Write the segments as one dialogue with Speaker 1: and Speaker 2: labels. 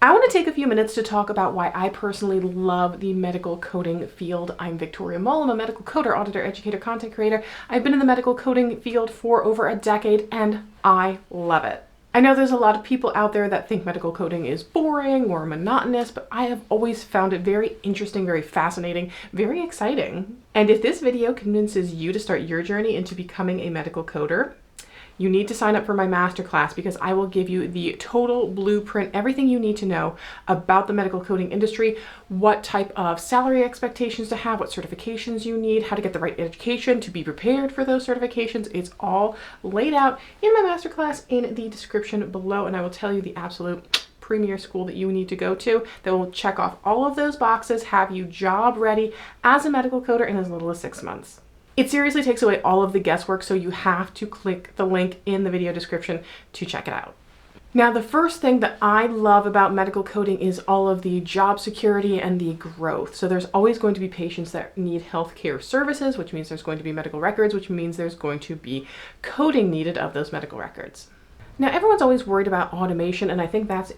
Speaker 1: I want to take a few minutes to talk about why I personally love the medical coding field. I'm Victoria Mull. I'm a medical coder, auditor, educator, content creator. I've been in the medical coding field for over a decade and I love it. I know there's a lot of people out there that think medical coding is boring or monotonous, but I have always found it very interesting, very fascinating, very exciting. And if this video convinces you to start your journey into becoming a medical coder, you need to sign up for my masterclass because I will give you the total blueprint, everything you need to know about the medical coding industry, what type of salary expectations to have, what certifications you need, how to get the right education to be prepared for those certifications. It's all laid out in my masterclass in the description below, and I will tell you the absolute premier school that you need to go to that will check off all of those boxes, have you job ready as a medical coder in as little as 6 months. It seriously takes away all of the guesswork, so you have to click the link in the video description to check it out. Now, the first thing that I love about medical coding is all of the job security and the growth. So there's always going to be patients that need healthcare services, which means there's going to be medical records, which means there's going to be coding needed of those medical records. Now, everyone's always worried about automation, and I think that's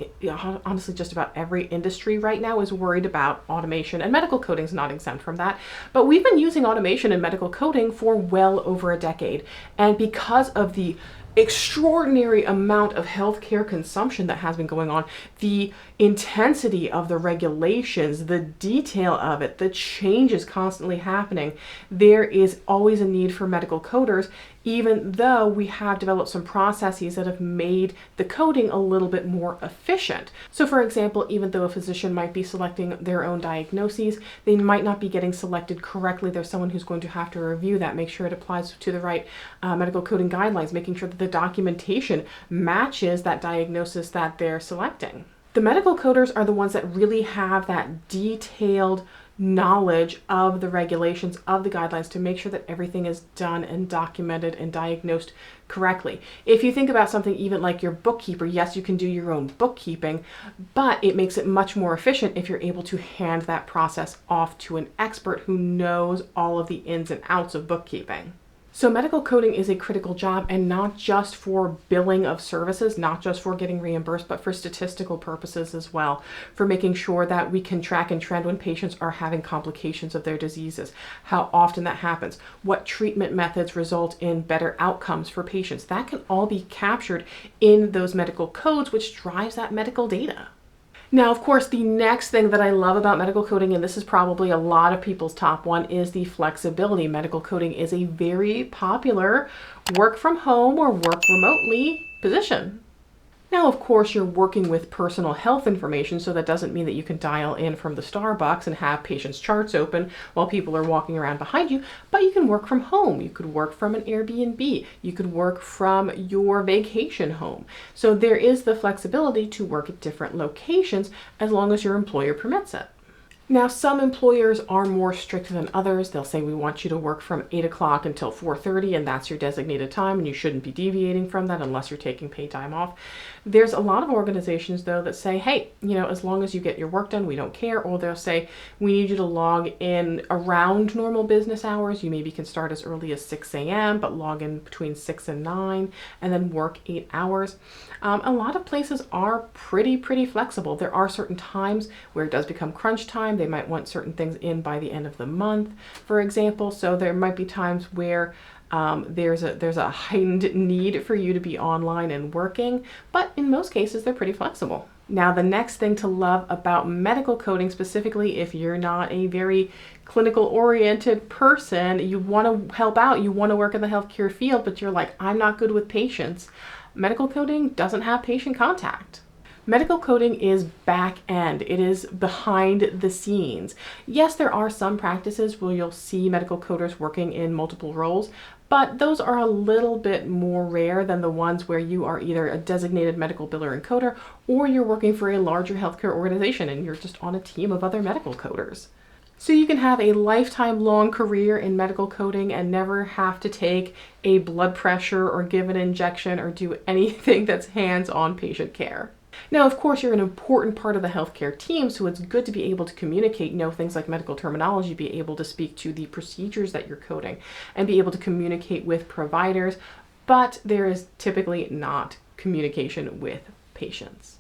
Speaker 1: honestly just about every industry right now is worried about automation, and medical coding is not exempt from that. But we've been using automation in medical coding for well over a decade, and because of the extraordinary amount of healthcare consumption that has been going on, the intensity of the regulations, the detail of it, the changes constantly happening, there is always a need for medical coders, even though we have developed some processes that have made the coding a little bit more efficient. So for example, even though a physician might be selecting their own diagnoses, they might not be getting selected correctly. There's someone who's going to have to review that, make sure it applies to the right medical coding guidelines, making sure that the documentation matches that diagnosis that they're selecting. The medical coders are the ones that really have that detailed knowledge of the regulations, of the guidelines, to make sure that everything is done and documented and diagnosed correctly. If you think about something even like your bookkeeper, yes, you can do your own bookkeeping, but it makes it much more efficient if you're able to hand that process off to an expert who knows all of the ins and outs of bookkeeping. So medical coding is a critical job, and not just for billing of services, not just for getting reimbursed, but for statistical purposes as well, for making sure that we can track and trend when patients are having complications of their diseases, how often that happens, what treatment methods result in better outcomes for patients. That can all be captured in those medical codes, which drives that medical data. Now, of course, the next thing that I love about medical coding, and this is probably a lot of people's top one, is the flexibility. Medical coding is a very popular work from home or work remotely position. Now, of course, you're working with personal health information, so that doesn't mean that you can dial in from the Starbucks and have patients' charts open while people are walking around behind you, but you can work from home. You could work from an Airbnb. You could work from your vacation home. So there is the flexibility to work at different locations as long as your employer permits it. Now, some employers are more strict than others. They'll say, we want you to work from 8 o'clock until 4:30, and that's your designated time, and you shouldn't be deviating from that unless you're taking paid time off. There's a lot of organizations, though, that say, hey, as long as you get your work done, we don't care. Or they'll say, we need you to log in around normal business hours. You maybe can start as early as 6 a.m., but log in between 6 and 9, and then work 8 hours. A lot of places are pretty flexible. There are certain times where it does become crunch time. They might want certain things in by the end of the month, for example. So there might be times where there's a heightened need for you to be online and working, but in most cases, they're pretty flexible. Now, the next thing to love about medical coding, specifically if you're not a very clinical oriented person, you want to help out, you want to work in the healthcare field, but you're like, I'm not good with patients. Medical coding doesn't have patient contact. Medical coding is back end. It is behind the scenes. Yes, there are some practices where you'll see medical coders working in multiple roles, but those are a little bit more rare than the ones where you are either a designated medical biller and coder, or you're working for a larger healthcare organization and you're just on a team of other medical coders. So you can have a lifetime long career in medical coding and never have to take a blood pressure or give an injection or do anything that's hands-on patient care. Now, of course, you're an important part of the healthcare team, so it's good to be able to communicate, know things like medical terminology, be able to speak to the procedures that you're coding, and be able to communicate with providers, but there is typically not communication with patients.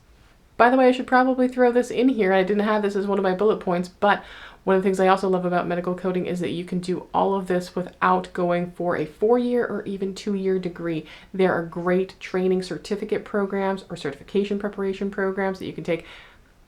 Speaker 1: By the way, I should probably throw this in here. I didn't have this as one of my bullet points, but one of the things I also love about medical coding is that you can do all of this without going for a 4-year or even 2-year degree. There are great training certificate programs or certification preparation programs that you can take.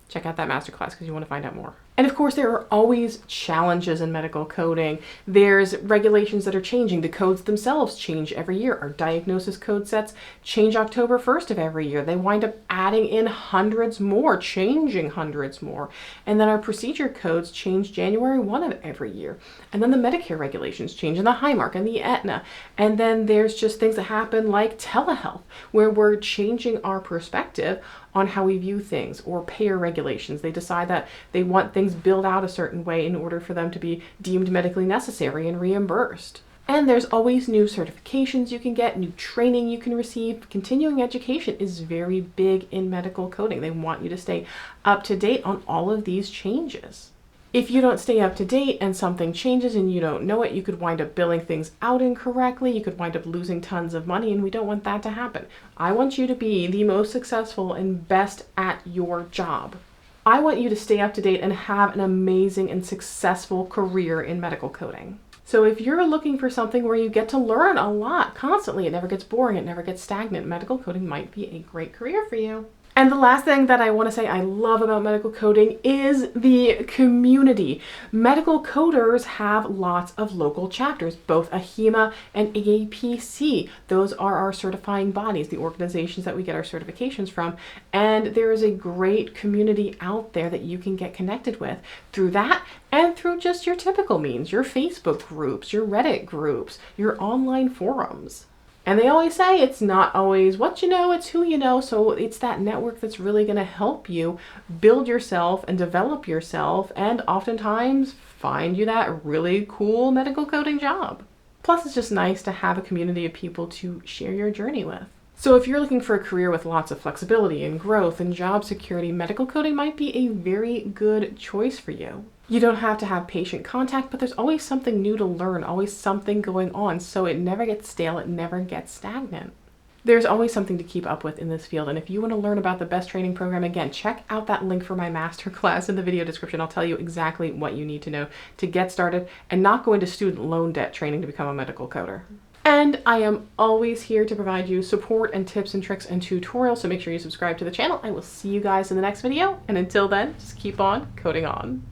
Speaker 1: Check out that masterclass because you want to find out more. And of course, there are always challenges in medical coding. There's regulations that are changing. The codes themselves change every year. Our diagnosis code sets change October 1st of every year. They wind up adding in hundreds more, changing hundreds more. And then our procedure codes change January 1 of every year. And then the Medicare regulations change in the Highmark and the Aetna. And then there's just things that happen like telehealth, where we're changing our perspective on how we view things, or payer regulations. They decide that they want things built out a certain way in order for them to be deemed medically necessary and reimbursed. And there's always new certifications you can get, new training you can receive. Continuing education is very big in medical coding. They want you to stay up to date on all of these changes. If you don't stay up to date and something changes and you don't know it, you could wind up billing things out incorrectly. You could wind up losing tons of money, and we don't want that to happen. I want you to be the most successful and best at your job. I want you to stay up to date and have an amazing and successful career in medical coding. So if you're looking for something where you get to learn a lot constantly, it never gets boring, it never gets stagnant, medical coding might be a great career for you. And the last thing that I want to say I love about medical coding is the community. Medical coders have lots of local chapters, both AHIMA and AAPC. Those are our certifying bodies, the organizations that we get our certifications from. And there is a great community out there that you can get connected with through that and through just your typical means, your Facebook groups, your Reddit groups, your online forums. And they always say it's not always what you know, it's who you know. So it's that network that's really going to help you build yourself and develop yourself, and oftentimes find you that really cool medical coding job. Plus, it's just nice to have a community of people to share your journey with. So if you're looking for a career with lots of flexibility and growth and job security, medical coding might be a very good choice for you. You don't have to have patient contact, but there's always something new to learn, always something going on, so it never gets stale, it never gets stagnant. There's always something to keep up with in this field, and if you want to learn about the best training program, again, check out that link for my masterclass in the video description. I'll tell you exactly what you need to know to get started and not go into student loan debt training to become a medical coder. And I am always here to provide you support and tips and tricks and tutorials, so make sure you subscribe to the channel. I will see you guys in the next video, and until then, just keep on coding on.